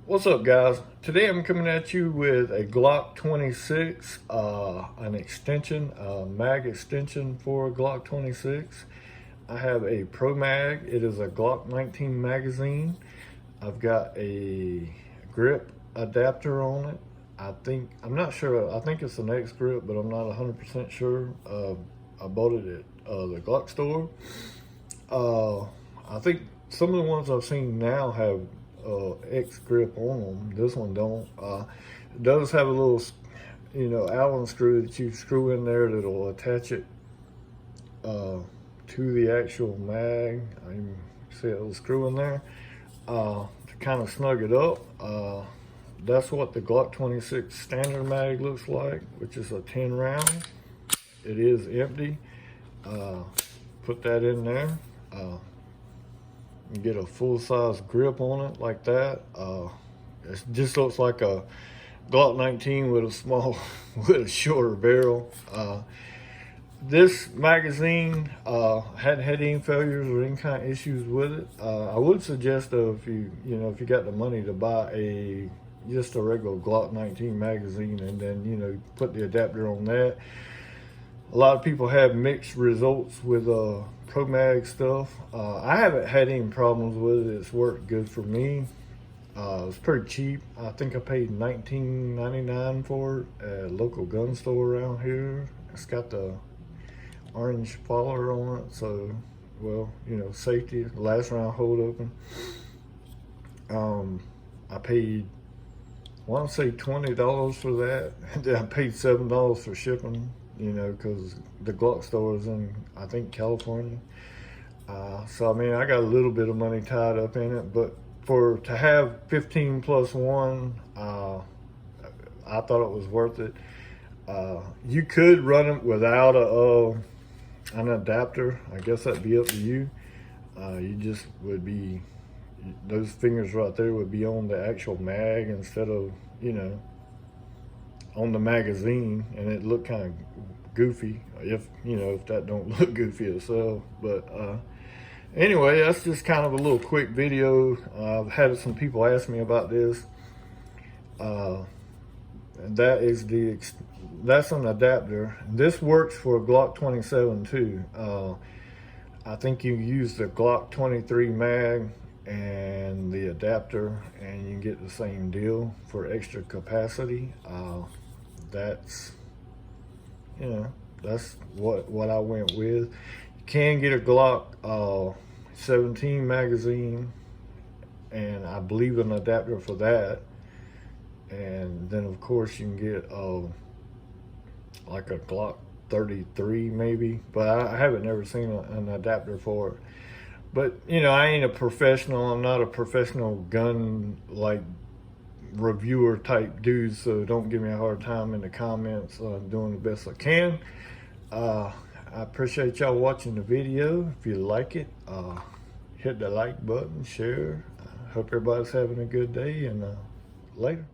What's up, guys? Today I'm coming at you with a Glock 26, an extension, a mag extension for a Glock 26. I have a Pro Mag. It is a Glock 19 magazine. I've got a grip adapter on it. I'm not sure, I think it's an xgrip, but I'm not 100% sure. I bought it at the Glock store. I think some of the ones I've seen now have xgrip on them. This one don't. It does have a little, Allen screw that you screw in there that'll attach it to the actual mag. I can see a little screw in there to kind of snug it up. That's what the Glock 26 standard mag looks like, which is a 10 round. It is empty. Put that in there. Get a full-size grip on it like that. It just looks like a Glock 19 with a shorter barrel. This magazine hadn't had any failures or any kind of issues with it. I would suggest though, if you got the money to buy just a regular Glock 19 magazine and then put the adapter on that. A lot of people have mixed results with Pro Mag stuff. I haven't had any problems with it. It's worked good for me. It's pretty cheap. I think I paid $19.99 for it at a local gun store around here. It's got the orange follower on it, so, safety, last round hold open. I paid, I want to say $20 for that, and then I paid $7 for shipping, because the Glock store is in, I think, California. So, I got a little bit of money tied up in it, but to have 15 plus 1, I thought it was worth it. You could run it without an adapter. I guess that'd be up to you. You just would be, those fingers right there would be on the actual mag instead of, on the magazine, and it looked kind of goofy if that don't look goofy itself. But anyway, that's just kind of a little quick video. I've had some people ask me about this. And that's an adapter. This works for a Glock 27 too. I think you use the Glock 23 mag and the adapter and you can get the same deal for extra capacity. That's what I went with. You can get a Glock 17 magazine, and I believe an adapter for that. And then of course you can get like a Glock 33 maybe, but I haven't ever seen an adapter for it. But I ain't a professional. I'm not a professional gun reviewer type dude, so don't give me a hard time in the comments. I'm doing the best I can. I appreciate y'all watching the video. If you like it, hit the like button, share. I hope everybody's having a good day, and later.